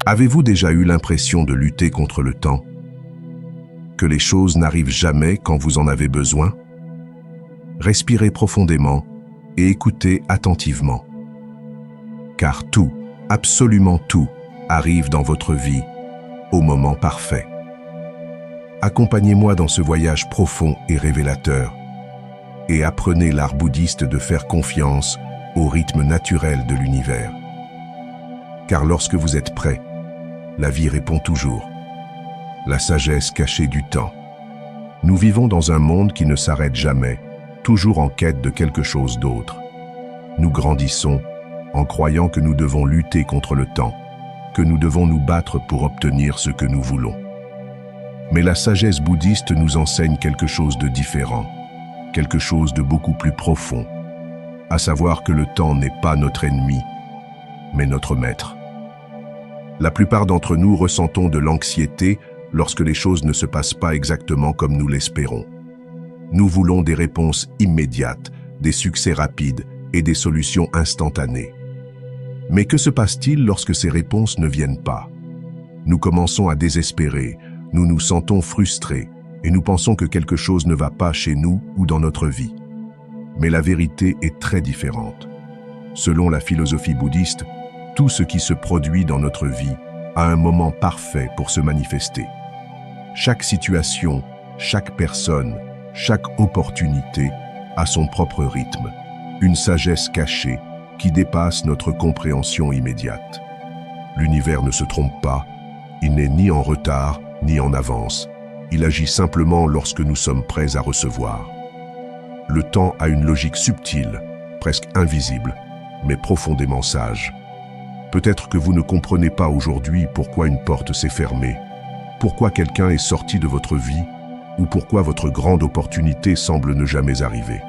Avez-vous déjà eu l'impression de lutter contre le temps? Que les choses n'arrivent jamais quand vous en avez besoin? Respirez profondément et écoutez attentivement. Car tout, absolument tout, arrive dans votre vie au moment parfait. Accompagnez-moi dans ce voyage profond et révélateur et apprenez l'art bouddhiste de faire confiance au rythme naturel de l'univers. Car lorsque vous êtes prêt, la vie répond toujours. La sagesse cachée du temps. Nous vivons dans un monde qui ne s'arrête jamais, toujours en quête de quelque chose d'autre. Nous grandissons en croyant que nous devons lutter contre le temps, que nous devons nous battre pour obtenir ce que nous voulons. Mais la sagesse bouddhiste nous enseigne quelque chose de différent, quelque chose de beaucoup plus profond, à savoir que le temps n'est pas notre ennemi, mais notre maître. La plupart d'entre nous ressentons de l'anxiété lorsque les choses ne se passent pas exactement comme nous l'espérons. Nous voulons des réponses immédiates, des succès rapides et des solutions instantanées. Mais que se passe-t-il lorsque ces réponses ne viennent pas? Nous commençons à désespérer, nous nous sentons frustrés et nous pensons que quelque chose ne va pas chez nous ou dans notre vie. Mais la vérité est très différente. Selon la philosophie bouddhiste, tout ce qui se produit dans notre vie a un moment parfait pour se manifester. Chaque situation, chaque personne, chaque opportunité a son propre rythme, une sagesse cachée qui dépasse notre compréhension immédiate. L'univers ne se trompe pas, il n'est ni en retard ni en avance, il agit simplement lorsque nous sommes prêts à recevoir. Le temps a une logique subtile, presque invisible, mais profondément sage. Peut-être que vous ne comprenez pas aujourd'hui pourquoi une porte s'est fermée, pourquoi quelqu'un est sorti de votre vie, ou pourquoi votre grande opportunité semble ne jamais arriver.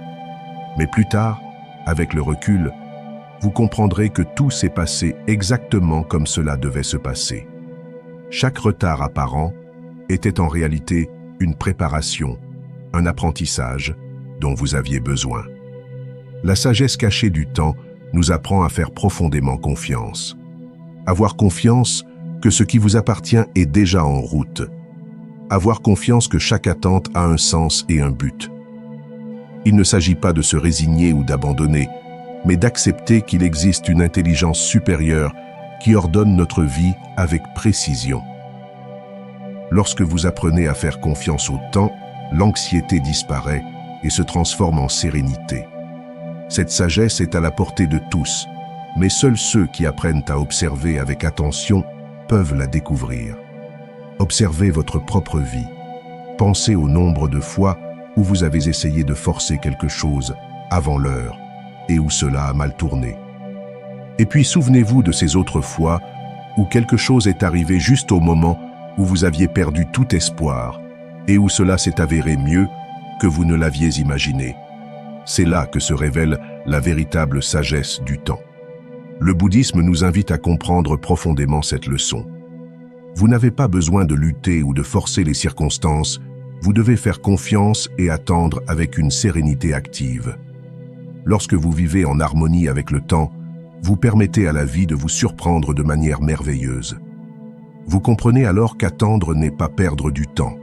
Mais plus tard, avec le recul, vous comprendrez que tout s'est passé exactement comme cela devait se passer. Chaque retard apparent était en réalité une préparation, un apprentissage dont vous aviez besoin. La sagesse cachée du temps nous apprend à faire profondément confiance. Avoir confiance que ce qui vous appartient est déjà en route. Avoir confiance que chaque attente a un sens et un but. Il ne s'agit pas de se résigner ou d'abandonner, mais d'accepter qu'il existe une intelligence supérieure qui ordonne notre vie avec précision. Lorsque vous apprenez à faire confiance au temps, l'anxiété disparaît et se transforme en sérénité. Cette sagesse est à la portée de tous, mais seuls ceux qui apprennent à observer avec attention peuvent la découvrir. Observez votre propre vie. Pensez au nombre de fois où vous avez essayé de forcer quelque chose avant l'heure et où cela a mal tourné. Et puis souvenez-vous de ces autres fois où quelque chose est arrivé juste au moment où vous aviez perdu tout espoir et où cela s'est avéré mieux que vous ne l'aviez imaginé. C'est là que se révèle la véritable sagesse du temps. Le bouddhisme nous invite à comprendre profondément cette leçon. Vous n'avez pas besoin de lutter ou de forcer les circonstances, vous devez faire confiance et attendre avec une sérénité active. Lorsque vous vivez en harmonie avec le temps, vous permettez à la vie de vous surprendre de manière merveilleuse. Vous comprenez alors qu'attendre n'est pas perdre du temps,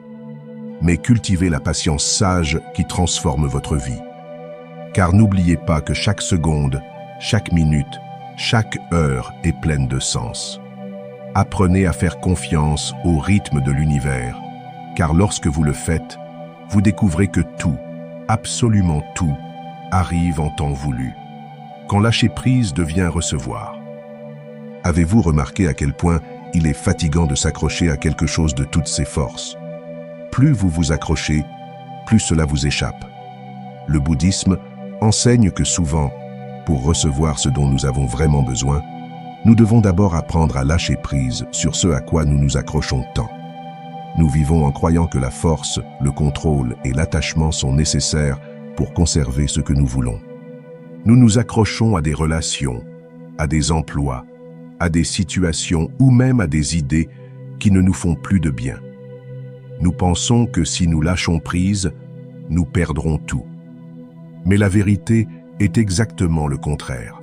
mais cultiver la patience sage qui transforme votre vie. Car n'oubliez pas que chaque seconde, chaque minute, chaque heure est pleine de sens. Apprenez à faire confiance au rythme de l'univers, car lorsque vous le faites, vous découvrez que tout, absolument tout, arrive en temps voulu, quand lâcher prise devient recevoir. Avez-vous remarqué à quel point il est fatigant de s'accrocher à quelque chose de toutes ses forces? Plus vous vous accrochez, plus cela vous échappe. Le bouddhisme enseigne que souvent, pour recevoir ce dont nous avons vraiment besoin, nous devons d'abord apprendre à lâcher prise sur ce à quoi nous nous accrochons tant. Nous vivons en croyant que la force, le contrôle et l'attachement sont nécessaires pour conserver ce que nous voulons. Nous nous accrochons à des relations, à des emplois, à des situations ou même à des idées qui ne nous font plus de bien. Nous pensons que si nous lâchons prise, nous perdrons tout. Mais la vérité est exactement le contraire.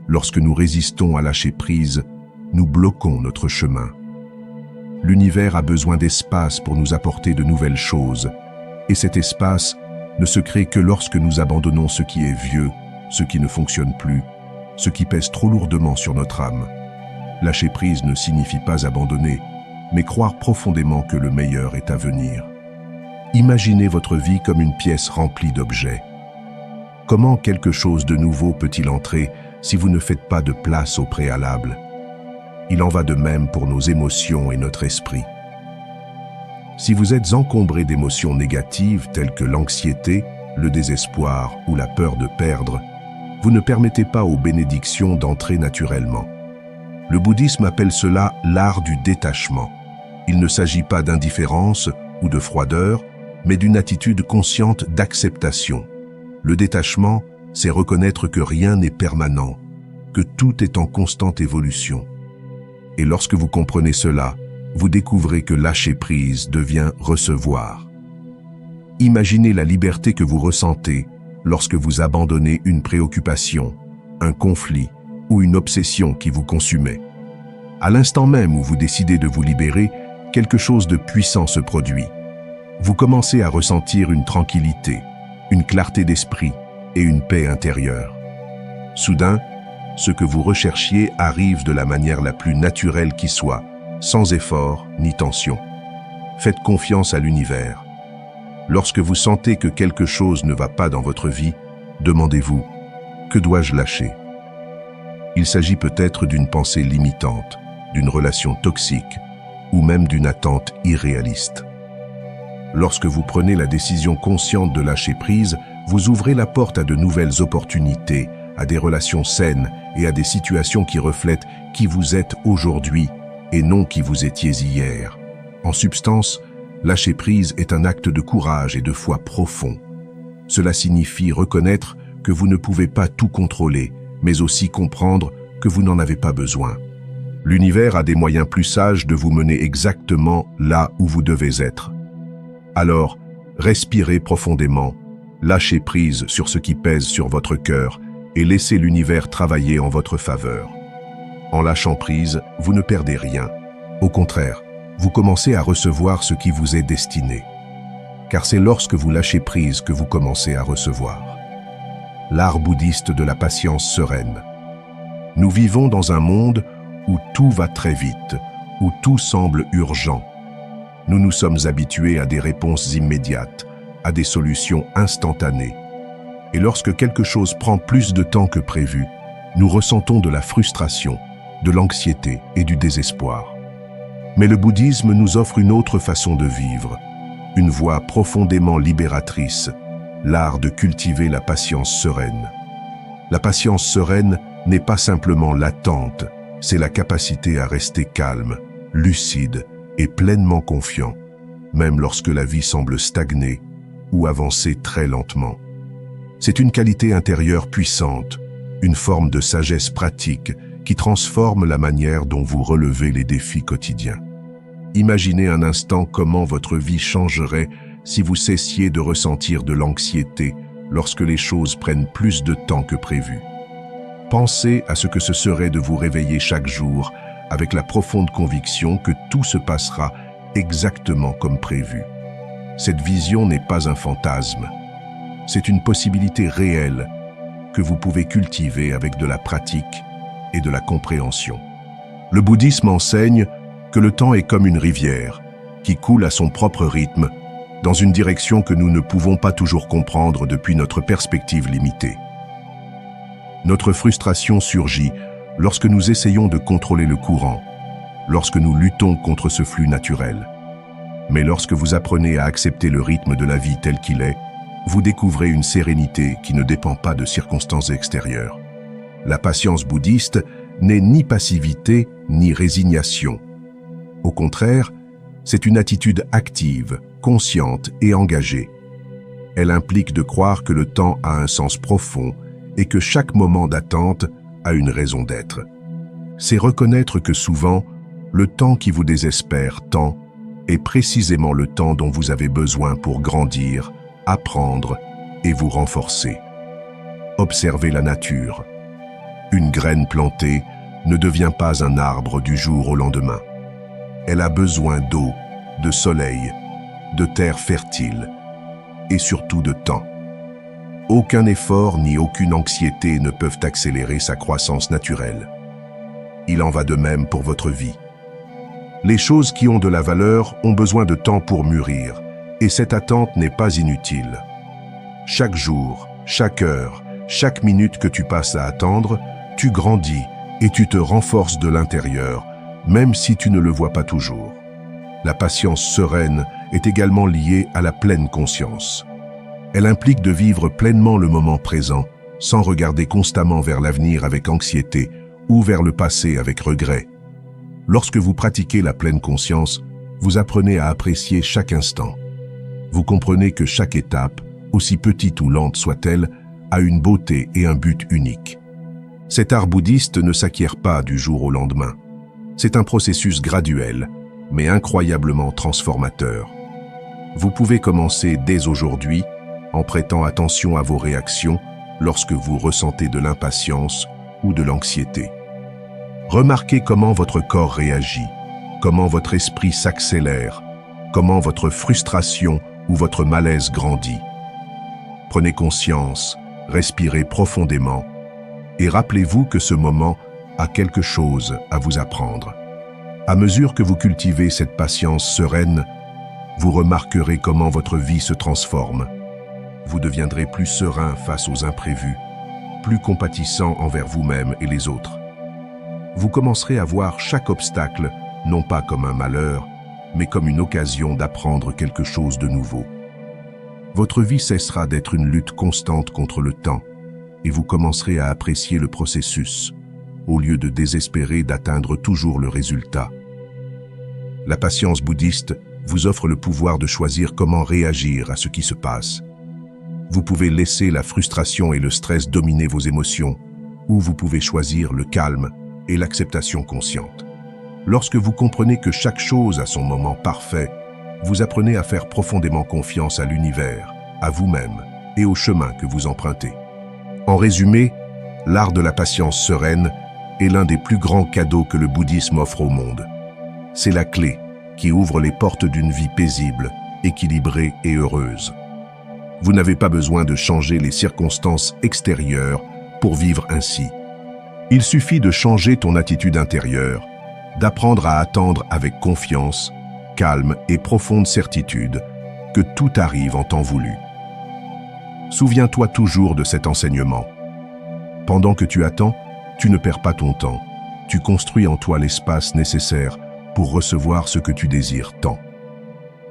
Lorsque nous résistons à lâcher prise, nous bloquons notre chemin. L'univers a besoin d'espace pour nous apporter de nouvelles choses, et cet espace ne se crée que lorsque nous abandonnons ce qui est vieux, ce qui ne fonctionne plus, ce qui pèse trop lourdement sur notre âme. Lâcher prise ne signifie pas abandonner, mais croire profondément que le meilleur est à venir. Imaginez votre vie comme une pièce remplie d'objets. Comment quelque chose de nouveau peut-il entrer si vous ne faites pas de place au préalable? Il en va de même pour nos émotions et notre esprit. Si vous êtes encombré d'émotions négatives telles que l'anxiété, le désespoir ou la peur de perdre, vous ne permettez pas aux bénédictions d'entrer naturellement. Le bouddhisme appelle cela l'art du détachement. Il ne s'agit pas d'indifférence ou de froideur, mais d'une attitude consciente d'acceptation. Le détachement, c'est reconnaître que rien n'est permanent, que tout est en constante évolution. Et lorsque vous comprenez cela, vous découvrez que lâcher prise devient recevoir. Imaginez la liberté que vous ressentez lorsque vous abandonnez une préoccupation, un conflit ou une obsession qui vous consumait. À l'instant même où vous décidez de vous libérer, quelque chose de puissant se produit. Vous commencez à ressentir une tranquillité, une clarté d'esprit et une paix intérieure. Soudain, ce que vous recherchiez arrive de la manière la plus naturelle qui soit, sans effort ni tension. Faites confiance à l'univers. Lorsque vous sentez que quelque chose ne va pas dans votre vie, demandez-vous « Que dois-je lâcher ?» Il s'agit peut-être d'une pensée limitante, d'une relation toxique ou même d'une attente irréaliste. Lorsque vous prenez la décision consciente de lâcher prise, vous ouvrez la porte à de nouvelles opportunités, à des relations saines et à des situations qui reflètent qui vous êtes aujourd'hui et non qui vous étiez hier. En substance, lâcher prise est un acte de courage et de foi profond. Cela signifie reconnaître que vous ne pouvez pas tout contrôler, mais aussi comprendre que vous n'en avez pas besoin. L'univers a des moyens plus sages de vous mener exactement là où vous devez être. Alors, respirez profondément, lâchez prise sur ce qui pèse sur votre cœur et laissez l'univers travailler en votre faveur. En lâchant prise, vous ne perdez rien. Au contraire, vous commencez à recevoir ce qui vous est destiné. Car c'est lorsque vous lâchez prise que vous commencez à recevoir. L'art bouddhiste de la patience sereine. Nous vivons dans un monde où tout va très vite, où tout semble urgent. Nous nous sommes habitués à des réponses immédiates, à des solutions instantanées. Et lorsque quelque chose prend plus de temps que prévu, nous ressentons de la frustration, de l'anxiété et du désespoir. Mais le bouddhisme nous offre une autre façon de vivre, une voie profondément libératrice, l'art de cultiver la patience sereine. La patience sereine n'est pas simplement l'attente, c'est la capacité à rester calme, lucide et pleinement confiant, même lorsque la vie semble stagner ou avancer très lentement. C'est une qualité intérieure puissante, une forme de sagesse pratique qui transforme la manière dont vous relevez les défis quotidiens. Imaginez un instant comment votre vie changerait si vous cessiez de ressentir de l'anxiété lorsque les choses prennent plus de temps que prévu. Pensez à ce que ce serait de vous réveiller chaque jour avec la profonde conviction que tout se passera exactement comme prévu. Cette vision n'est pas un fantasme. C'est une possibilité réelle que vous pouvez cultiver avec de la pratique et de la compréhension. Le bouddhisme enseigne que le temps est comme une rivière qui coule à son propre rythme dans une direction que nous ne pouvons pas toujours comprendre depuis notre perspective limitée. Notre frustration surgit lorsque nous essayons de contrôler le courant, lorsque nous luttons contre ce flux naturel. Mais lorsque vous apprenez à accepter le rythme de la vie tel qu'il est, vous découvrez une sérénité qui ne dépend pas de circonstances extérieures. La patience bouddhiste n'est ni passivité ni résignation. Au contraire, c'est une attitude active, consciente et engagée. Elle implique de croire que le temps a un sens profond et que chaque moment d'attente a une raison d'être. C'est reconnaître que souvent, le temps qui vous désespère tant est précisément le temps dont vous avez besoin pour grandir, apprendre et vous renforcer. Observez la nature. Une graine plantée ne devient pas un arbre du jour au lendemain. Elle a besoin d'eau, de soleil, de terre fertile et surtout de temps. Aucun effort ni aucune anxiété ne peuvent accélérer sa croissance naturelle. Il en va de même pour votre vie. Les choses qui ont de la valeur ont besoin de temps pour mûrir, et cette attente n'est pas inutile. Chaque jour, chaque heure, chaque minute que tu passes à attendre, tu grandis et tu te renforces de l'intérieur, même si tu ne le vois pas toujours. La patience sereine est également liée à la pleine conscience. Elle implique de vivre pleinement le moment présent, sans regarder constamment vers l'avenir avec anxiété ou vers le passé avec regret. Lorsque vous pratiquez la pleine conscience, vous apprenez à apprécier chaque instant. Vous comprenez que chaque étape, aussi petite ou lente soit-elle, a une beauté et un but unique. Cet art bouddhiste ne s'acquiert pas du jour au lendemain. C'est un processus graduel, mais incroyablement transformateur. Vous pouvez commencer dès aujourd'hui en prêtant attention à vos réactions lorsque vous ressentez de l'impatience ou de l'anxiété. Remarquez comment votre corps réagit, comment votre esprit s'accélère, comment votre frustration ou votre malaise grandit. Prenez conscience, respirez profondément et rappelez-vous que ce moment a quelque chose à vous apprendre. À mesure que vous cultivez cette patience sereine, vous remarquerez comment votre vie se transforme. Vous deviendrez plus serein face aux imprévus, plus compatissant envers vous-même et les autres. Vous commencerez à voir chaque obstacle, non pas comme un malheur, mais comme une occasion d'apprendre quelque chose de nouveau. Votre vie cessera d'être une lutte constante contre le temps, et vous commencerez à apprécier le processus, au lieu de désespérer d'atteindre toujours le résultat. La patience bouddhiste vous offre le pouvoir de choisir comment réagir à ce qui se passe. Vous pouvez laisser la frustration et le stress dominer vos émotions, ou vous pouvez choisir le calme et l'acceptation consciente. Lorsque vous comprenez que chaque chose a son moment parfait, vous apprenez à faire profondément confiance à l'univers, à vous-même et au chemin que vous empruntez. En résumé, l'art de la patience sereine est l'un des plus grands cadeaux que le bouddhisme offre au monde. C'est la clé qui ouvre les portes d'une vie paisible, équilibrée et heureuse. Vous n'avez pas besoin de changer les circonstances extérieures pour vivre ainsi. Il suffit de changer ton attitude intérieure, d'apprendre à attendre avec confiance, calme et profonde certitude que tout arrive en temps voulu. Souviens-toi toujours de cet enseignement. Pendant que tu attends, tu ne perds pas ton temps. Tu construis en toi l'espace nécessaire pour recevoir ce que tu désires tant.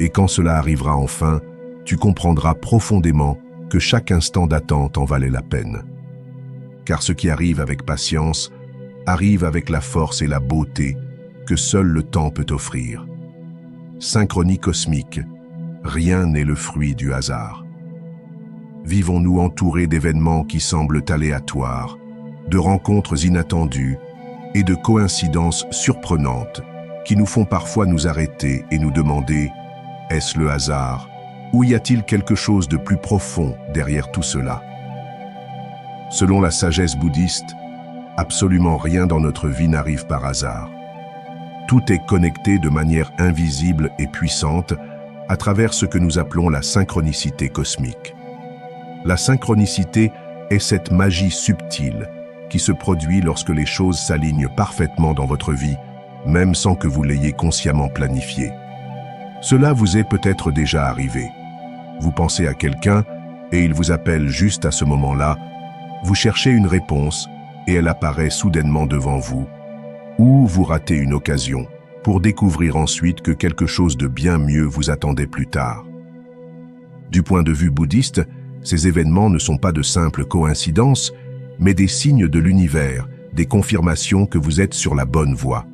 Et quand cela arrivera enfin, tu comprendras profondément que chaque instant d'attente en valait la peine. Car ce qui arrive avec patience arrive avec la force et la beauté que seul le temps peut offrir. Synchronie cosmique, rien n'est le fruit du hasard. Vivons-nous entourés d'événements qui semblent aléatoires, de rencontres inattendues et de coïncidences surprenantes qui nous font parfois nous arrêter et nous demander « Est-ce le hasard ? Ou y a-t-il quelque chose de plus profond derrière tout cela ?» Selon la sagesse bouddhiste, absolument rien dans notre vie n'arrive par hasard. Tout est connecté de manière invisible et puissante à travers ce que nous appelons la synchronicité cosmique. La synchronicité est cette magie subtile qui se produit lorsque les choses s'alignent parfaitement dans votre vie, même sans que vous l'ayez consciemment planifié. Cela vous est peut-être déjà arrivé. Vous pensez à quelqu'un et il vous appelle juste à ce moment-là. Vous cherchez une réponse et elle apparaît soudainement devant vous, ou vous ratez une occasion pour découvrir ensuite que quelque chose de bien mieux vous attendait plus tard. Du point de vue bouddhiste, ces événements ne sont pas de simples coïncidences, mais des signes de l'univers, des confirmations que vous êtes sur la bonne voie.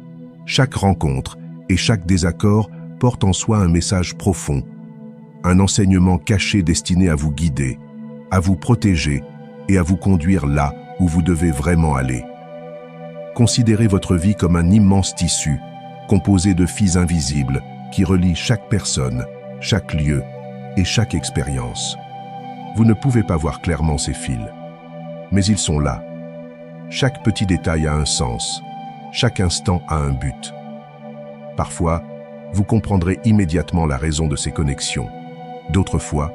Chaque rencontre et chaque désaccord porte en soi un message profond, un enseignement caché destiné à vous guider, à vous protéger et à vous conduire là où vous devez vraiment aller. Considérez votre vie comme un immense tissu, composé de fils invisibles qui relient chaque personne, chaque lieu et chaque expérience. Vous ne pouvez pas voir clairement ces fils, mais ils sont là. Chaque petit détail a un sens, chaque instant a un but. Parfois, vous comprendrez immédiatement la raison de ces connexions. D'autres fois,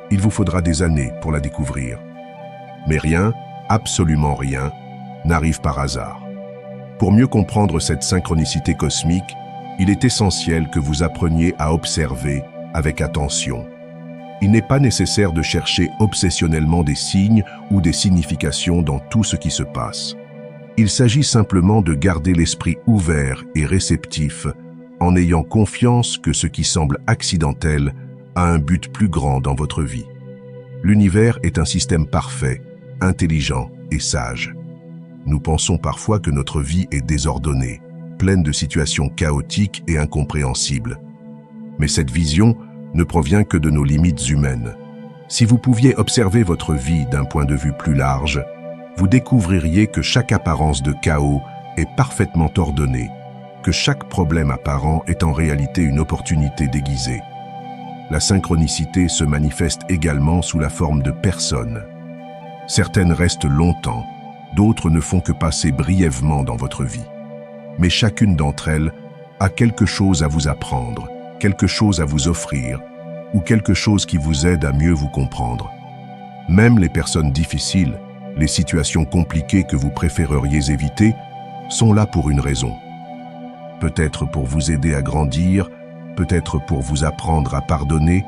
il vous faudra des années pour la découvrir. Mais rien, absolument rien, n'arrive par hasard. Pour mieux comprendre cette synchronicité cosmique, il est essentiel que vous appreniez à observer avec attention. Il n'est pas nécessaire de chercher obsessionnellement des signes ou des significations dans tout ce qui se passe. Il s'agit simplement de garder l'esprit ouvert et réceptif en ayant confiance que ce qui semble accidentel a un but plus grand dans votre vie. L'univers est un système parfait, intelligent et sage. Nous pensons parfois que notre vie est désordonnée, pleine de situations chaotiques et incompréhensibles. Mais cette vision ne provient que de nos limites humaines. Si vous pouviez observer votre vie d'un point de vue plus large, vous découvririez que chaque apparence de chaos est parfaitement ordonnée, que chaque problème apparent est en réalité une opportunité déguisée. La synchronicité se manifeste également sous la forme de personnes. Certaines restent longtemps, d'autres ne font que passer brièvement dans votre vie. Mais chacune d'entre elles a quelque chose à vous apprendre, quelque chose à vous offrir, ou quelque chose qui vous aide à mieux vous comprendre. Même les personnes difficiles, les situations compliquées que vous préféreriez éviter, sont là pour une raison. Peut-être pour vous aider à grandir, peut-être pour vous apprendre à pardonner,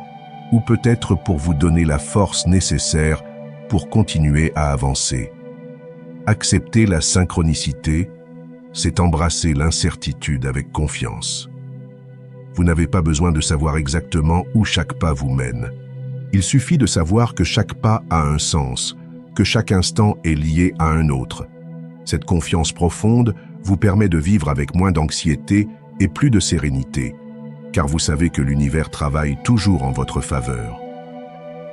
ou peut-être pour vous donner la force nécessaire pour continuer à avancer. Accepter la synchronicité, c'est embrasser l'incertitude avec confiance. Vous n'avez pas besoin de savoir exactement où chaque pas vous mène. Il suffit de savoir que chaque pas a un sens, que chaque instant est lié à un autre. Cette confiance profonde vous permet de vivre avec moins d'anxiété et plus de sérénité, car vous savez que l'univers travaille toujours en votre faveur.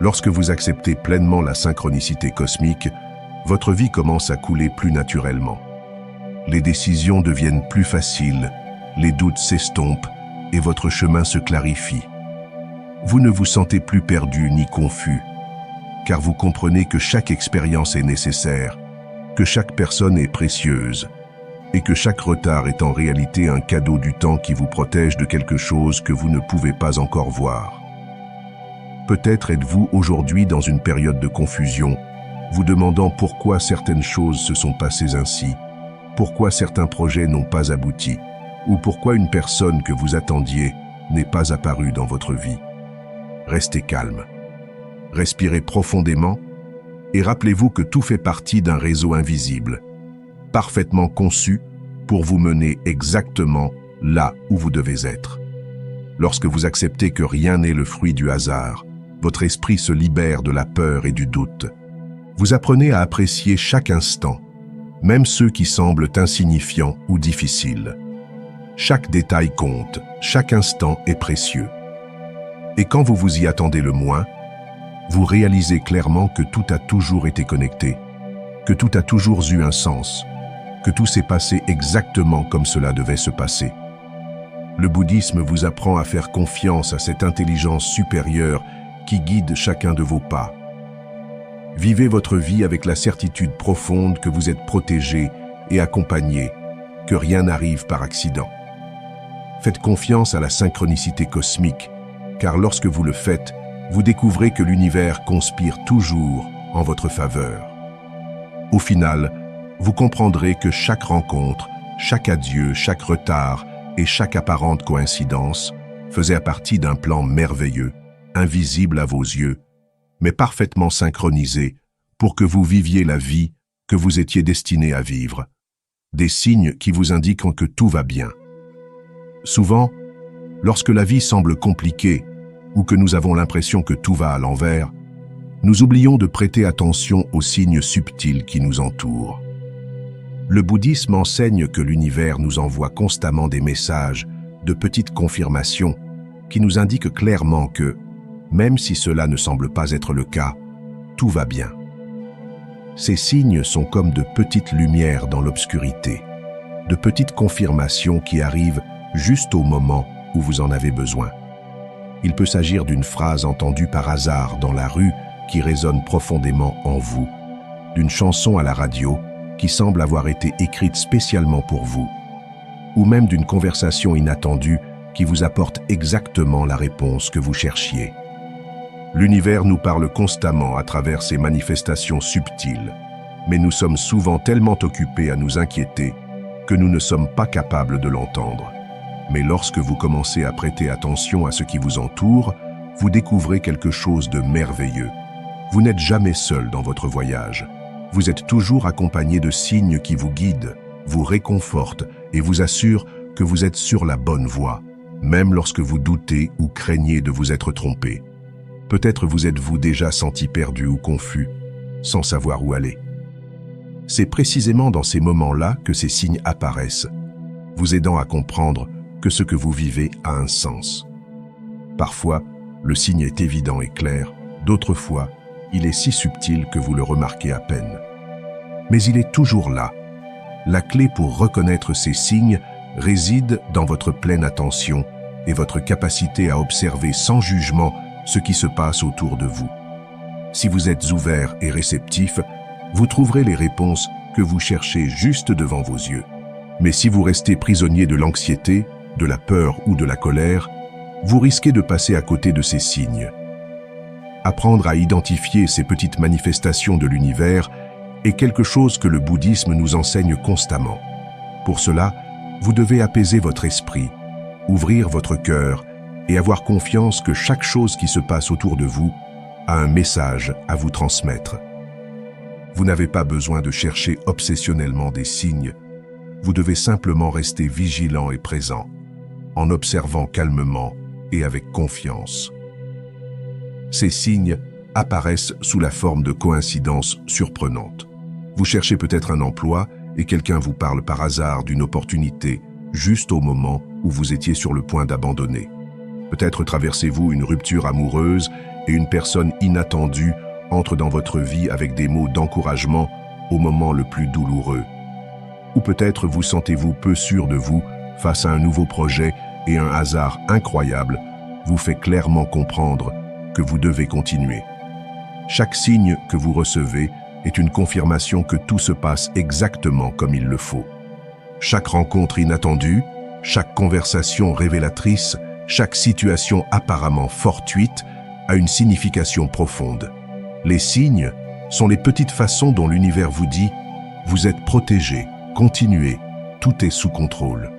Lorsque vous acceptez pleinement la synchronicité cosmique, votre vie commence à couler plus naturellement. Les décisions deviennent plus faciles, les doutes s'estompent et votre chemin se clarifie. Vous ne vous sentez plus perdu ni confus, car vous comprenez que chaque expérience est nécessaire, que chaque personne est précieuse, et que chaque retard est en réalité un cadeau du temps qui vous protège de quelque chose que vous ne pouvez pas encore voir. Peut-être êtes-vous aujourd'hui dans une période de confusion, vous demandant pourquoi certaines choses se sont passées ainsi, pourquoi certains projets n'ont pas abouti, ou pourquoi une personne que vous attendiez n'est pas apparue dans votre vie. Restez calme. Respirez profondément et rappelez-vous que tout fait partie d'un réseau invisible, parfaitement conçu pour vous mener exactement là où vous devez être. Lorsque vous acceptez que rien n'est le fruit du hasard, votre esprit se libère de la peur et du doute. Vous apprenez à apprécier chaque instant, même ceux qui semblent insignifiants ou difficiles. Chaque détail compte, chaque instant est précieux. Et quand vous vous y attendez le moins, vous réalisez clairement que tout a toujours été connecté, que tout a toujours eu un sens, que tout s'est passé exactement comme cela devait se passer. Le bouddhisme vous apprend à faire confiance à cette intelligence supérieure qui guide chacun de vos pas. Vivez votre vie avec la certitude profonde que vous êtes protégé et accompagné, que rien n'arrive par accident. Faites confiance à la synchronicité cosmique, car lorsque vous le faites, vous découvrez que l'univers conspire toujours en votre faveur. Au final, vous comprendrez que chaque rencontre, chaque adieu, chaque retard et chaque apparente coïncidence faisait partie d'un plan merveilleux, invisible à vos yeux, mais parfaitement synchronisé pour que vous viviez la vie que vous étiez destiné à vivre. Des signes qui vous indiquent que tout va bien. Souvent, lorsque la vie semble compliquée ou que nous avons l'impression que tout va à l'envers, nous oublions de prêter attention aux signes subtils qui nous entourent. Le bouddhisme enseigne que l'univers nous envoie constamment des messages, de petites confirmations, qui nous indiquent clairement que, même si cela ne semble pas être le cas, tout va bien. Ces signes sont comme de petites lumières dans l'obscurité, de petites confirmations qui arrivent juste au moment où vous en avez besoin. Il peut s'agir d'une phrase entendue par hasard dans la rue qui résonne profondément en vous, d'une chanson à la radio qui semble avoir été écrite spécialement pour vous, ou même d'une conversation inattendue qui vous apporte exactement la réponse que vous cherchiez. L'univers nous parle constamment à travers ces manifestations subtiles, mais nous sommes souvent tellement occupés à nous inquiéter que nous ne sommes pas capables de l'entendre. Mais lorsque vous commencez à prêter attention à ce qui vous entoure, vous découvrez quelque chose de merveilleux. Vous n'êtes jamais seul dans votre voyage. Vous êtes toujours accompagné de signes qui vous guident, vous réconfortent et vous assurent que vous êtes sur la bonne voie, même lorsque vous doutez ou craignez de vous être trompé. Peut-être vous êtes-vous déjà senti perdu ou confus, sans savoir où aller. C'est précisément dans ces moments-là que ces signes apparaissent, vous aidant à comprendre que ce que vous vivez a un sens. Parfois, le signe est évident et clair, d'autres fois, il est si subtil que vous le remarquez à peine. Mais il est toujours là. La clé pour reconnaître ces signes réside dans votre pleine attention et votre capacité à observer sans jugement ce qui se passe autour de vous. Si vous êtes ouvert et réceptif, vous trouverez les réponses que vous cherchez juste devant vos yeux. Mais si vous restez prisonnier de l'anxiété, de la peur ou de la colère, vous risquez de passer à côté de ces signes. Apprendre à identifier ces petites manifestations de l'univers est quelque chose que le bouddhisme nous enseigne constamment. Pour cela, vous devez apaiser votre esprit, ouvrir votre cœur et avoir confiance que chaque chose qui se passe autour de vous a un message à vous transmettre. Vous n'avez pas besoin de chercher obsessionnellement des signes, vous devez simplement rester vigilant et présent, en observant calmement et avec confiance. Ces signes apparaissent sous la forme de coïncidences surprenantes. Vous cherchez peut-être un emploi et quelqu'un vous parle par hasard d'une opportunité juste au moment où vous étiez sur le point d'abandonner. Peut-être traversez-vous une rupture amoureuse et une personne inattendue entre dans votre vie avec des mots d'encouragement au moment le plus douloureux. Ou peut-être vous sentez-vous peu sûr de vous face à un nouveau projet et un hasard incroyable vous fait clairement comprendre que vous devez continuer. Chaque signe que vous recevez est une confirmation que tout se passe exactement comme il le faut. Chaque rencontre inattendue, chaque conversation révélatrice, chaque situation apparemment fortuite a une signification profonde. Les signes sont les petites façons dont l'univers vous dit « Vous êtes protégé, continuez, tout est sous contrôle ».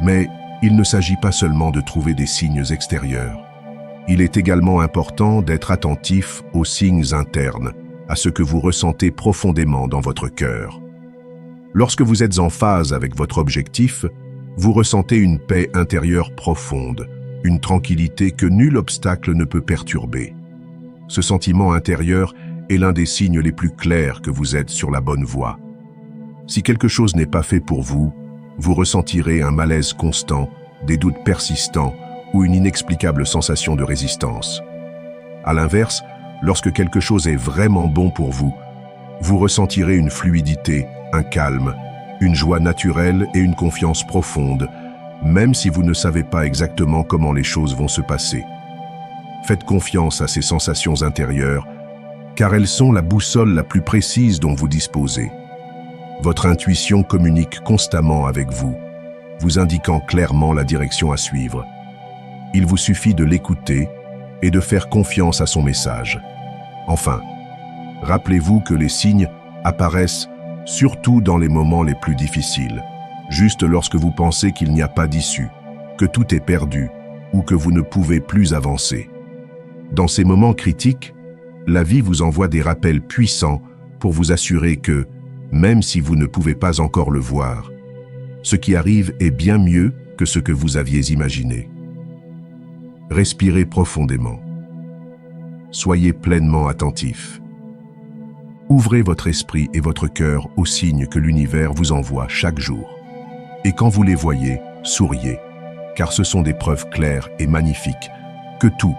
Mais il ne s'agit pas seulement de trouver des signes extérieurs. Il est également important d'être attentif aux signes internes, à ce que vous ressentez profondément dans votre cœur. Lorsque vous êtes en phase avec votre objectif, vous ressentez une paix intérieure profonde, une tranquillité que nul obstacle ne peut perturber. Ce sentiment intérieur est l'un des signes les plus clairs que vous êtes sur la bonne voie. Si quelque chose n'est pas fait pour vous, vous ressentirez un malaise constant, des doutes persistants ou une inexplicable sensation de résistance. À l'inverse, lorsque quelque chose est vraiment bon pour vous, vous ressentirez une fluidité, un calme, une joie naturelle et une confiance profonde, même si vous ne savez pas exactement comment les choses vont se passer. Faites confiance à ces sensations intérieures, car elles sont la boussole la plus précise dont vous disposez. Votre intuition communique constamment avec vous, vous indiquant clairement la direction à suivre. Il vous suffit de l'écouter et de faire confiance à son message. Enfin, rappelez-vous que les signes apparaissent surtout dans les moments les plus difficiles, juste lorsque vous pensez qu'il n'y a pas d'issue, que tout est perdu ou que vous ne pouvez plus avancer. Dans ces moments critiques, la vie vous envoie des rappels puissants pour vous assurer que, même si vous ne pouvez pas encore le voir, ce qui arrive est bien mieux que ce que vous aviez imaginé. Respirez profondément. Soyez pleinement attentif. Ouvrez votre esprit et votre cœur aux signes que l'univers vous envoie chaque jour. Et quand vous les voyez, souriez, car ce sont des preuves claires et magnifiques que tout,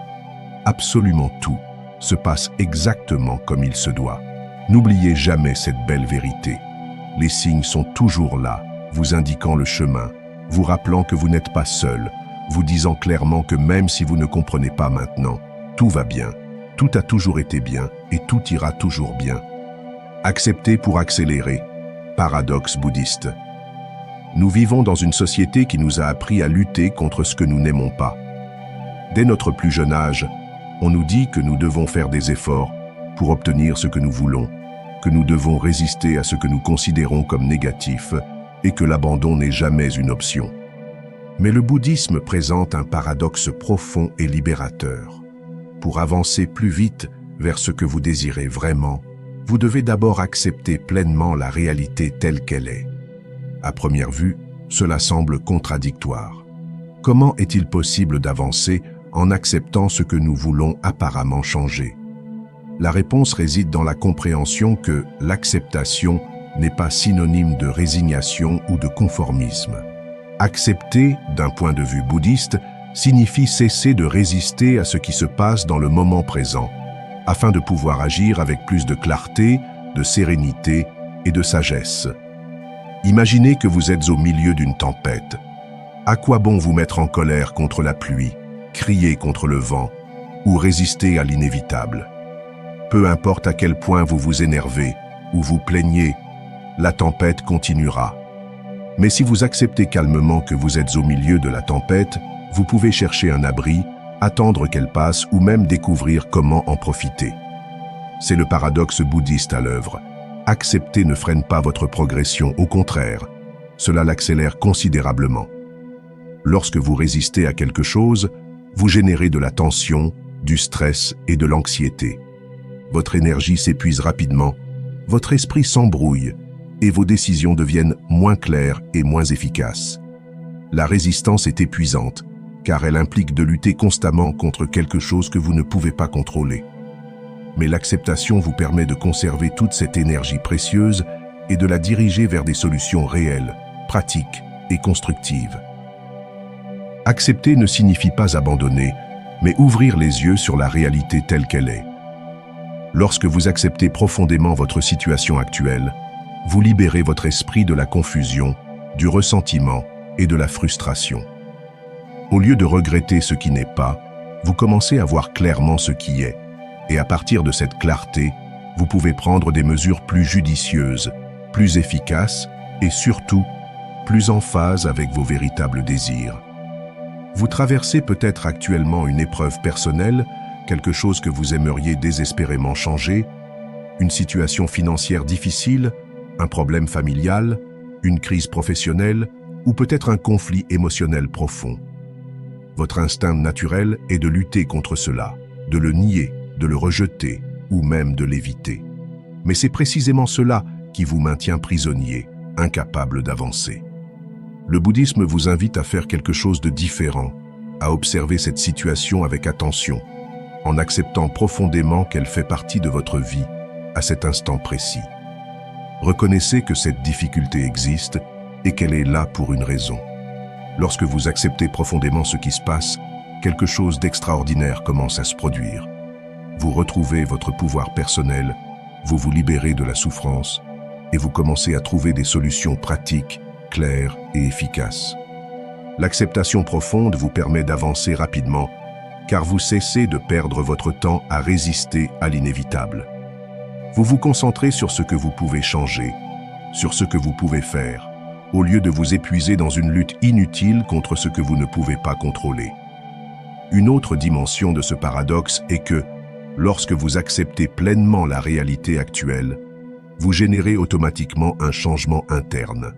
absolument tout, se passe exactement comme il se doit. N'oubliez jamais cette belle vérité. Les signes sont toujours là, vous indiquant le chemin, vous rappelant que vous n'êtes pas seul, vous disant clairement que même si vous ne comprenez pas maintenant, tout va bien, tout a toujours été bien et tout ira toujours bien. Acceptez pour accélérer. Paradoxe bouddhiste. Nous vivons dans une société qui nous a appris à lutter contre ce que nous n'aimons pas. Dès notre plus jeune âge, on nous dit que nous devons faire des efforts pour obtenir ce que nous voulons, que nous devons résister à ce que nous considérons comme négatif et que l'abandon n'est jamais une option. Mais le bouddhisme présente un paradoxe profond et libérateur. Pour avancer plus vite vers ce que vous désirez vraiment, vous devez d'abord accepter pleinement la réalité telle qu'elle est. À première vue, cela semble contradictoire. Comment est-il possible d'avancer en acceptant ce que nous voulons apparemment changer? La réponse réside dans la compréhension que l'acceptation n'est pas synonyme de résignation ou de conformisme. Accepter, d'un point de vue bouddhiste, signifie cesser de résister à ce qui se passe dans le moment présent, afin de pouvoir agir avec plus de clarté, de sérénité et de sagesse. Imaginez que vous êtes au milieu d'une tempête. À quoi bon vous mettre en colère contre la pluie, crier contre le vent ou résister à l'inévitable? Peu importe à quel point vous vous énervez ou vous plaignez, la tempête continuera. Mais si vous acceptez calmement que vous êtes au milieu de la tempête, vous pouvez chercher un abri, attendre qu'elle passe ou même découvrir comment en profiter. C'est le paradoxe bouddhiste à l'œuvre. Accepter ne freine pas votre progression, au contraire, cela l'accélère considérablement. Lorsque vous résistez à quelque chose, vous générez de la tension, du stress et de l'anxiété. Votre énergie s'épuise rapidement, votre esprit s'embrouille et vos décisions deviennent moins claires et moins efficaces. La résistance est épuisante, car elle implique de lutter constamment contre quelque chose que vous ne pouvez pas contrôler. Mais l'acceptation vous permet de conserver toute cette énergie précieuse et de la diriger vers des solutions réelles, pratiques et constructives. Accepter ne signifie pas abandonner, mais ouvrir les yeux sur la réalité telle qu'elle est. Lorsque vous acceptez profondément votre situation actuelle, vous libérez votre esprit de la confusion, du ressentiment et de la frustration. Au lieu de regretter ce qui n'est pas, vous commencez à voir clairement ce qui est. Et à partir de cette clarté, vous pouvez prendre des mesures plus judicieuses, plus efficaces et surtout, plus en phase avec vos véritables désirs. Vous traversez peut-être actuellement une épreuve personnelle, quelque chose que vous aimeriez désespérément changer, une situation financière difficile, un problème familial, une crise professionnelle ou peut-être un conflit émotionnel profond. Votre instinct naturel est de lutter contre cela, de le nier, de le rejeter ou même de l'éviter. Mais c'est précisément cela qui vous maintient prisonnier, incapable d'avancer. Le bouddhisme vous invite à faire quelque chose de différent, à observer cette situation avec attention, en acceptant profondément qu'elle fait partie de votre vie à cet instant précis. Reconnaissez que cette difficulté existe et qu'elle est là pour une raison. Lorsque vous acceptez profondément ce qui se passe, quelque chose d'extraordinaire commence à se produire. Vous retrouvez votre pouvoir personnel, vous vous libérez de la souffrance et vous commencez à trouver des solutions pratiques, claires et efficaces. L'acceptation profonde vous permet d'avancer rapidement car vous cessez de perdre votre temps à résister à l'inévitable. Vous vous concentrez sur ce que vous pouvez changer, sur ce que vous pouvez faire, au lieu de vous épuiser dans une lutte inutile contre ce que vous ne pouvez pas contrôler. Une autre dimension de ce paradoxe est que, lorsque vous acceptez pleinement la réalité actuelle, vous générez automatiquement un changement interne.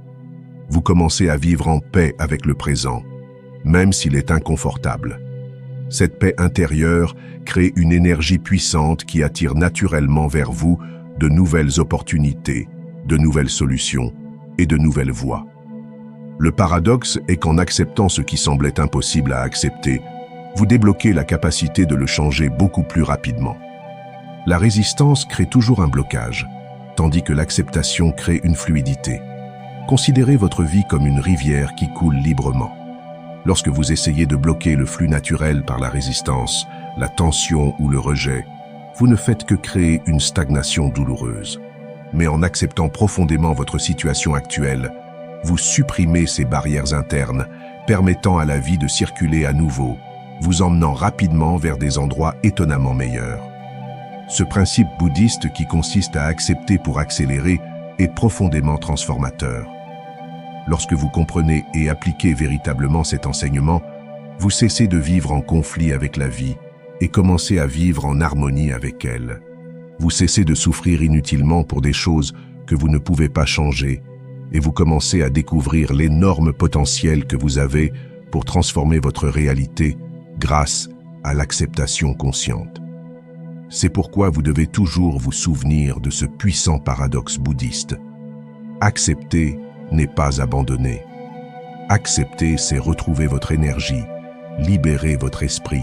Vous commencez à vivre en paix avec le présent, même s'il est inconfortable. Cette paix intérieure crée une énergie puissante qui attire naturellement vers vous de nouvelles opportunités, de nouvelles solutions et de nouvelles voies. Le paradoxe est qu'en acceptant ce qui semblait impossible à accepter, vous débloquez la capacité de le changer beaucoup plus rapidement. La résistance crée toujours un blocage, tandis que l'acceptation crée une fluidité. Considérez votre vie comme une rivière qui coule librement. Lorsque vous essayez de bloquer le flux naturel par la résistance, la tension ou le rejet, vous ne faites que créer une stagnation douloureuse. Mais en acceptant profondément votre situation actuelle, vous supprimez ces barrières internes, permettant à la vie de circuler à nouveau, vous emmenant rapidement vers des endroits étonnamment meilleurs. Ce principe bouddhiste qui consiste à accepter pour accélérer est profondément transformateur. Lorsque vous comprenez et appliquez véritablement cet enseignement, vous cessez de vivre en conflit avec la vie et commencez à vivre en harmonie avec elle. Vous cessez de souffrir inutilement pour des choses que vous ne pouvez pas changer et vous commencez à découvrir l'énorme potentiel que vous avez pour transformer votre réalité grâce à l'acceptation consciente. C'est pourquoi vous devez toujours vous souvenir de ce puissant paradoxe bouddhiste. Accepter n'est pas abandonner. Accepter, c'est retrouver votre énergie, libérer votre esprit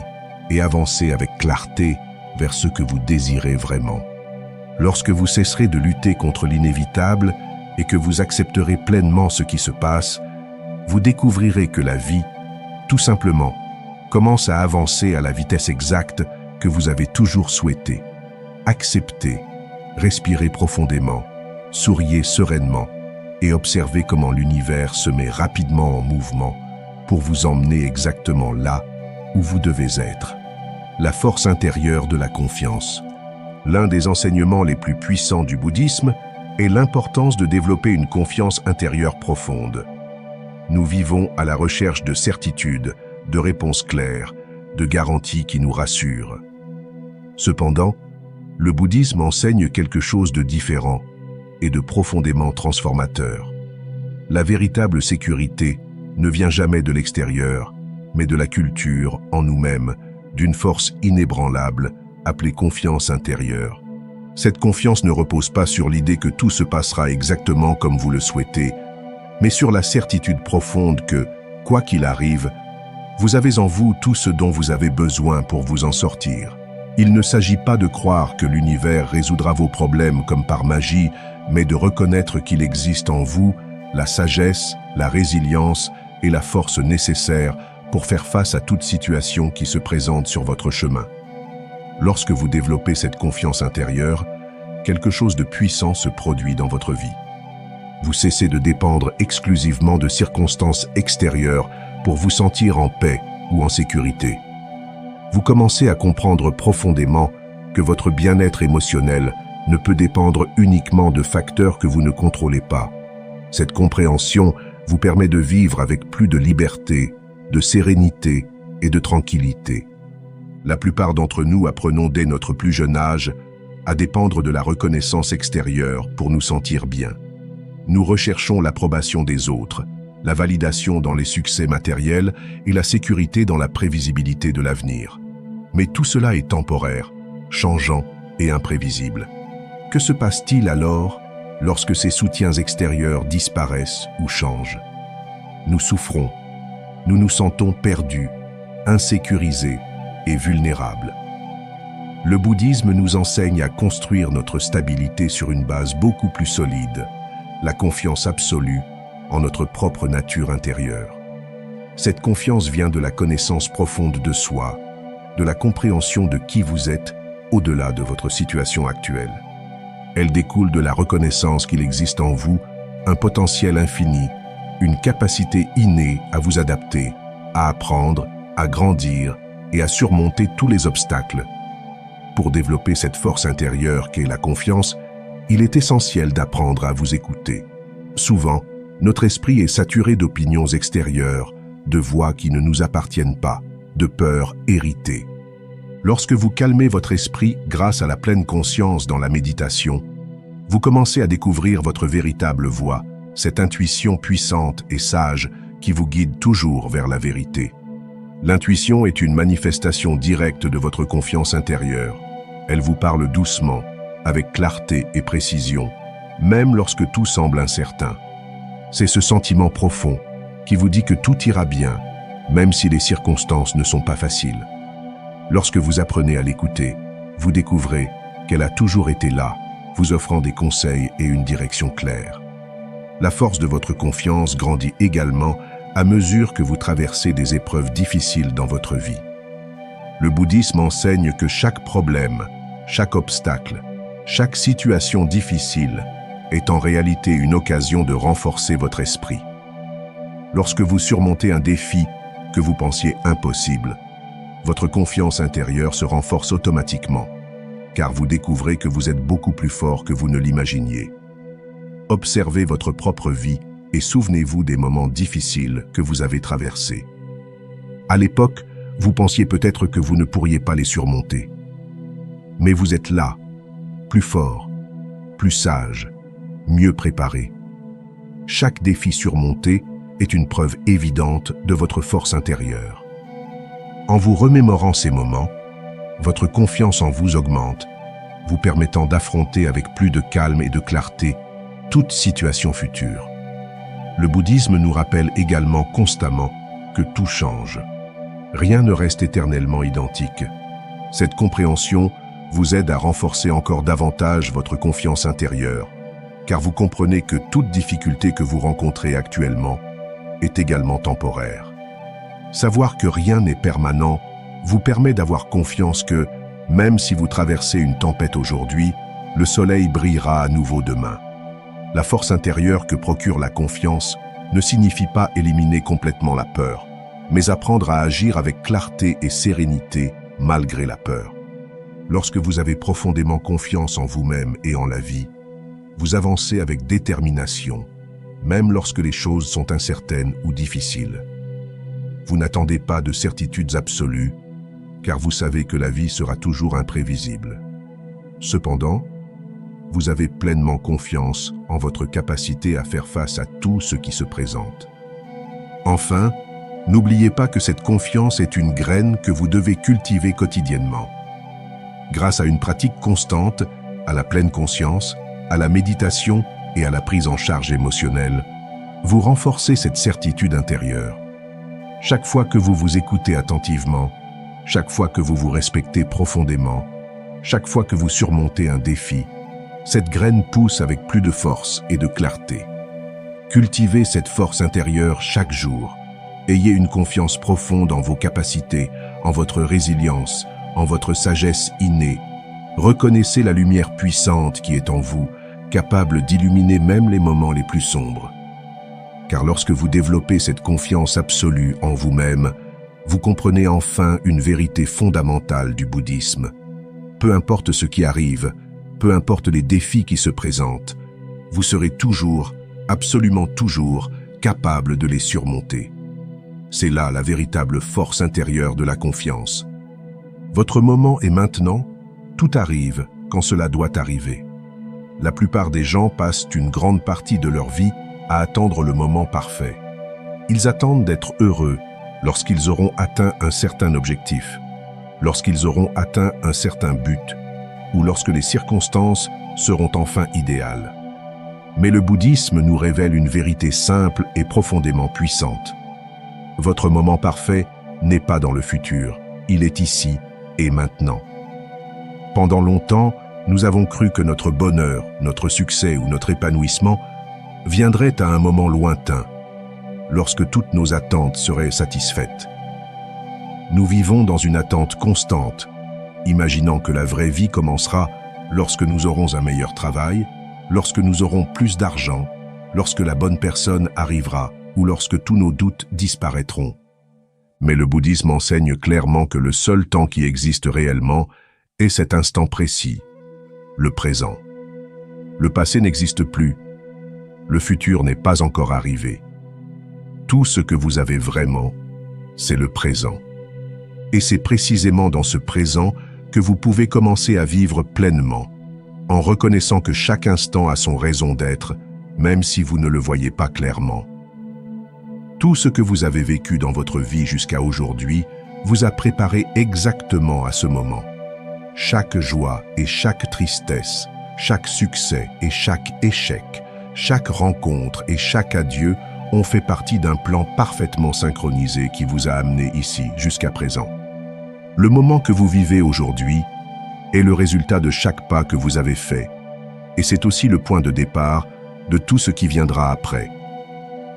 et avancer avec clarté vers ce que vous désirez vraiment. Lorsque vous cesserez de lutter contre l'inévitable et que vous accepterez pleinement ce qui se passe, vous découvrirez que la vie, tout simplement, commence à avancer à la vitesse exacte que vous avez toujours souhaité. Acceptez, respirez profondément, souriez sereinement et observez comment l'univers se met rapidement en mouvement pour vous emmener exactement là où vous devez être. La force intérieure de la confiance. L'un des enseignements les plus puissants du bouddhisme est l'importance de développer une confiance intérieure profonde. Nous vivons à la recherche de certitudes, de réponses claires, de garanties qui nous rassurent. Cependant, le bouddhisme enseigne quelque chose de différent et de profondément transformateur. La véritable sécurité ne vient jamais de l'extérieur, mais de la culture en nous-mêmes, d'une force inébranlable appelée confiance intérieure. Cette confiance ne repose pas sur l'idée que tout se passera exactement comme vous le souhaitez, mais sur la certitude profonde que, quoi qu'il arrive, vous avez en vous tout ce dont vous avez besoin pour vous en sortir. Il ne s'agit pas de croire que l'univers résoudra vos problèmes comme par magie, mais de reconnaître qu'il existe en vous la sagesse, la résilience et la force nécessaires pour faire face à toute situation qui se présente sur votre chemin. Lorsque vous développez cette confiance intérieure, quelque chose de puissant se produit dans votre vie. Vous cessez de dépendre exclusivement de circonstances extérieures pour vous sentir en paix ou en sécurité. Vous commencez à comprendre profondément que votre bien-être émotionnel ne peut dépendre uniquement de facteurs que vous ne contrôlez pas. Cette compréhension vous permet de vivre avec plus de liberté, de sérénité et de tranquillité. La plupart d'entre nous apprenons dès notre plus jeune âge à dépendre de la reconnaissance extérieure pour nous sentir bien. Nous recherchons l'approbation des autres, la validation dans les succès matériels et la sécurité dans la prévisibilité de l'avenir. Mais tout cela est temporaire, changeant et imprévisible. Que se passe-t-il alors lorsque ces soutiens extérieurs disparaissent ou changent? Nous souffrons, nous nous sentons perdus, insécurisés et vulnérables. Le bouddhisme nous enseigne à construire notre stabilité sur une base beaucoup plus solide, la confiance absolue en notre propre nature intérieure. Cette confiance vient de la connaissance profonde de soi, de la compréhension de qui vous êtes au-delà de votre situation actuelle. Elle découle de la reconnaissance qu'il existe en vous un potentiel infini, une capacité innée à vous adapter, à apprendre, à grandir et à surmonter tous les obstacles. Pour développer cette force intérieure qu'est la confiance, il est essentiel d'apprendre à vous écouter. Souvent, notre esprit est saturé d'opinions extérieures, de voix qui ne nous appartiennent pas, de peurs héritées. Lorsque vous calmez votre esprit grâce à la pleine conscience dans la méditation, vous commencez à découvrir votre véritable voix, cette intuition puissante et sage qui vous guide toujours vers la vérité. L'intuition est une manifestation directe de votre confiance intérieure. Elle vous parle doucement, avec clarté et précision, même lorsque tout semble incertain. C'est ce sentiment profond qui vous dit que tout ira bien, même si les circonstances ne sont pas faciles. Lorsque vous apprenez à l'écouter, vous découvrez qu'elle a toujours été là, vous offrant des conseils et une direction claire. La force de votre confiance grandit également à mesure que vous traversez des épreuves difficiles dans votre vie. Le bouddhisme enseigne que chaque problème, chaque obstacle, chaque situation difficile est en réalité une occasion de renforcer votre esprit. Lorsque vous surmontez un défi que vous pensiez impossible, votre confiance intérieure se renforce automatiquement, car vous découvrez que vous êtes beaucoup plus fort que vous ne l'imaginiez. Observez votre propre vie et souvenez-vous des moments difficiles que vous avez traversés. À l'époque, vous pensiez peut-être que vous ne pourriez pas les surmonter. Mais vous êtes là, plus fort, plus sage, mieux préparé. Chaque défi surmonté est une preuve évidente de votre force intérieure. En vous remémorant ces moments, votre confiance en vous augmente, vous permettant d'affronter avec plus de calme et de clarté toute situation future. Le bouddhisme nous rappelle également constamment que tout change. Rien ne reste éternellement identique. Cette compréhension vous aide à renforcer encore davantage votre confiance intérieure, car vous comprenez que toute difficulté que vous rencontrez actuellement est également temporaire. Savoir que rien n'est permanent vous permet d'avoir confiance que, même si vous traversez une tempête aujourd'hui, le soleil brillera à nouveau demain. La force intérieure que procure la confiance ne signifie pas éliminer complètement la peur, mais apprendre à agir avec clarté et sérénité malgré la peur. Lorsque vous avez profondément confiance en vous-même et en la vie, vous avancez avec détermination, même lorsque les choses sont incertaines ou difficiles. Vous n'attendez pas de certitudes absolues, car vous savez que la vie sera toujours imprévisible. Cependant, vous avez pleinement confiance en votre capacité à faire face à tout ce qui se présente. Enfin, n'oubliez pas que cette confiance est une graine que vous devez cultiver quotidiennement. Grâce à une pratique constante, à la pleine conscience, à la méditation et à la prise en charge émotionnelle, vous renforcez cette certitude intérieure. Chaque fois que vous vous écoutez attentivement, chaque fois que vous vous respectez profondément, chaque fois que vous surmontez un défi, cette graine pousse avec plus de force et de clarté. Cultivez cette force intérieure chaque jour. Ayez une confiance profonde en vos capacités, en votre résilience, en votre sagesse innée. Reconnaissez la lumière puissante qui est en vous, capable d'illuminer même les moments les plus sombres. Car lorsque vous développez cette confiance absolue en vous-même, vous comprenez enfin une vérité fondamentale du bouddhisme. Peu importe ce qui arrive, peu importe les défis qui se présentent, vous serez toujours, absolument toujours, capable de les surmonter. C'est là la véritable force intérieure de la confiance. Votre moment est maintenant, tout arrive quand cela doit arriver. La plupart des gens passent une grande partie de leur vie à attendre le moment parfait. Ils attendent d'être heureux lorsqu'ils auront atteint un certain objectif, lorsqu'ils auront atteint un certain but, ou lorsque les circonstances seront enfin idéales. Mais le bouddhisme nous révèle une vérité simple et profondément puissante. Votre moment parfait n'est pas dans le futur, il est ici et maintenant. Pendant longtemps, nous avons cru que notre bonheur, notre succès ou notre épanouissement viendrait à un moment lointain, lorsque toutes nos attentes seraient satisfaites. Nous vivons dans une attente constante, imaginant que la vraie vie commencera lorsque nous aurons un meilleur travail, lorsque nous aurons plus d'argent, lorsque la bonne personne arrivera ou lorsque tous nos doutes disparaîtront. Mais le bouddhisme enseigne clairement que le seul temps qui existe réellement est cet instant précis, le présent. Le passé n'existe plus, le futur n'est pas encore arrivé. Tout ce que vous avez vraiment, c'est le présent. Et c'est précisément dans ce présent que vous pouvez commencer à vivre pleinement, en reconnaissant que chaque instant a son raison d'être, même si vous ne le voyez pas clairement. Tout ce que vous avez vécu dans votre vie jusqu'à aujourd'hui vous a préparé exactement à ce moment. Chaque joie et chaque tristesse, chaque succès et chaque échec, chaque rencontre et chaque adieu ont fait partie d'un plan parfaitement synchronisé qui vous a amené ici jusqu'à présent. Le moment que vous vivez aujourd'hui est le résultat de chaque pas que vous avez fait, et c'est aussi le point de départ de tout ce qui viendra après.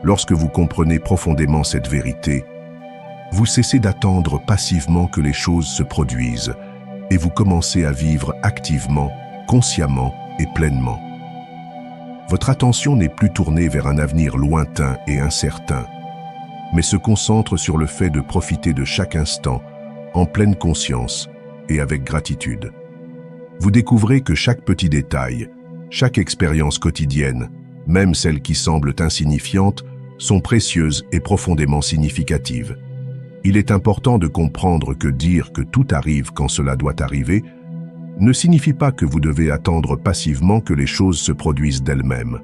Lorsque vous comprenez profondément cette vérité, vous cessez d'attendre passivement que les choses se produisent et vous commencez à vivre activement, consciemment et pleinement. Votre attention n'est plus tournée vers un avenir lointain et incertain, mais se concentre sur le fait de profiter de chaque instant en pleine conscience et avec gratitude. Vous découvrez que chaque petit détail, chaque expérience quotidienne, Même celles qui semblent insignifiantes sont précieuses et profondément significatives. Il est important de comprendre que dire que tout arrive quand cela doit arriver ne signifie pas que vous devez attendre passivement que les choses se produisent d'elles-mêmes.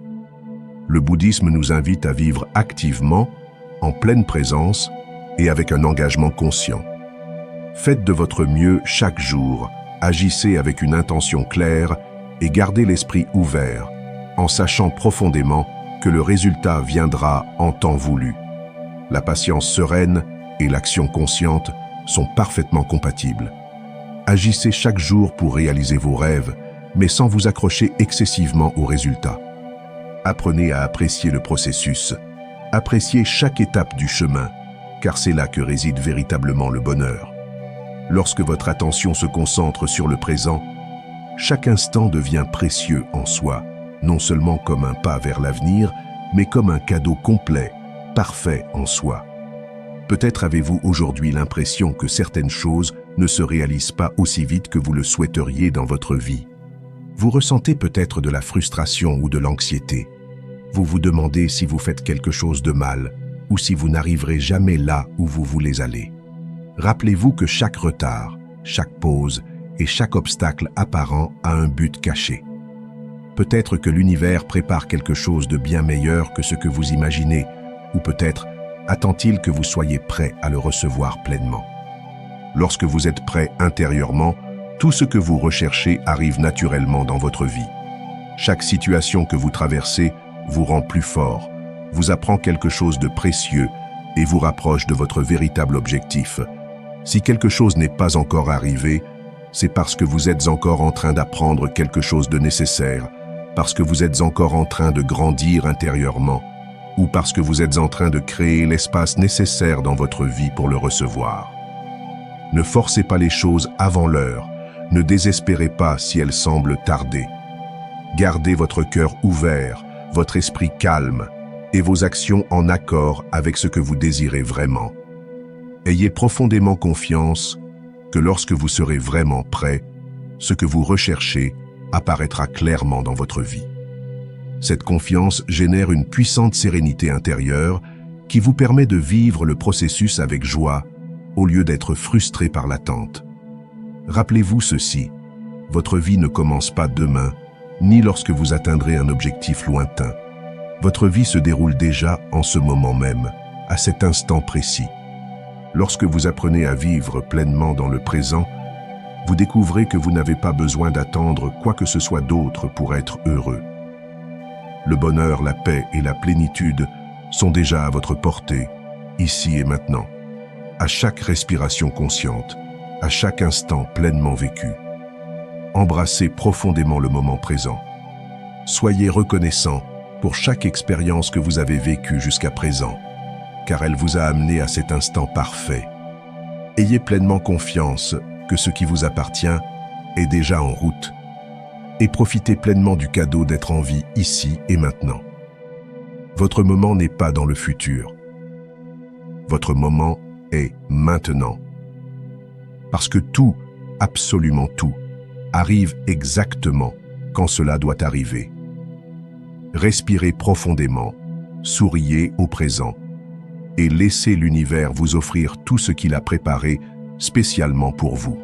Le bouddhisme nous invite à vivre activement, en pleine présence et avec un engagement conscient. Faites de votre mieux chaque jour, agissez avec une intention claire et gardez l'esprit ouvert, en sachant profondément que le résultat viendra en temps voulu. La patience sereine et l'action consciente sont parfaitement compatibles. Agissez chaque jour pour réaliser vos rêves, mais sans vous accrocher excessivement aux résultats. Apprenez à apprécier le processus. Appréciez chaque étape du chemin, car c'est là que réside véritablement le bonheur. Lorsque votre attention se concentre sur le présent, chaque instant devient précieux en soi, non seulement comme un pas vers l'avenir, mais comme un cadeau complet, parfait en soi. Peut-être avez-vous aujourd'hui l'impression que certaines choses ne se réalisent pas aussi vite que vous le souhaiteriez dans votre vie. Vous ressentez peut-être de la frustration ou de l'anxiété. Vous vous demandez si vous faites quelque chose de mal ou si vous n'arriverez jamais là où vous voulez aller. Rappelez-vous que chaque retard, chaque pause et chaque obstacle apparent a un but caché. Peut-être que l'univers prépare quelque chose de bien meilleur que ce que vous imaginez, ou peut-être attend-il que vous soyez prêt à le recevoir pleinement. Lorsque vous êtes prêt intérieurement, tout ce que vous recherchez arrive naturellement dans votre vie. Chaque situation que vous traversez vous rend plus fort, vous apprend quelque chose de précieux et vous rapproche de votre véritable objectif. Si quelque chose n'est pas encore arrivé, c'est parce que vous êtes encore en train d'apprendre quelque chose de nécessaire, parce que vous êtes encore en train de grandir intérieurement, ou parce que vous êtes en train de créer l'espace nécessaire dans votre vie pour le recevoir. Ne forcez pas les choses avant l'heure, ne désespérez pas si elles semblent tarder. Gardez votre cœur ouvert, votre esprit calme et vos actions en accord avec ce que vous désirez vraiment. Ayez profondément confiance que lorsque vous serez vraiment prêt, ce que vous recherchez apparaîtra clairement dans votre vie. Cette confiance génère une puissante sérénité intérieure qui vous permet de vivre le processus avec joie au lieu d'être frustré par l'attente. Rappelez-vous ceci, votre vie ne commence pas demain, ni lorsque vous atteindrez un objectif lointain. Votre vie se déroule déjà en ce moment même, à cet instant précis. Lorsque vous apprenez à vivre pleinement dans le présent, vous découvrez que vous n'avez pas besoin d'attendre quoi que ce soit d'autre pour être heureux. Le bonheur, la paix et la plénitude sont déjà à votre portée, ici et maintenant, à chaque respiration consciente, à chaque instant pleinement vécu. Embrassez profondément le moment présent. Soyez reconnaissant pour chaque expérience que vous avez vécue jusqu'à présent, car elle vous a amené à cet instant parfait. Ayez pleinement confiance que ce qui vous appartient est déjà en route, et profitez pleinement du cadeau d'être en vie ici et maintenant. Votre moment n'est pas dans le futur. Votre moment est maintenant. Parce que tout, absolument tout, arrive exactement quand cela doit arriver. Respirez profondément, souriez au présent et laissez l'univers vous offrir tout ce qu'il a préparé spécialement pour vous.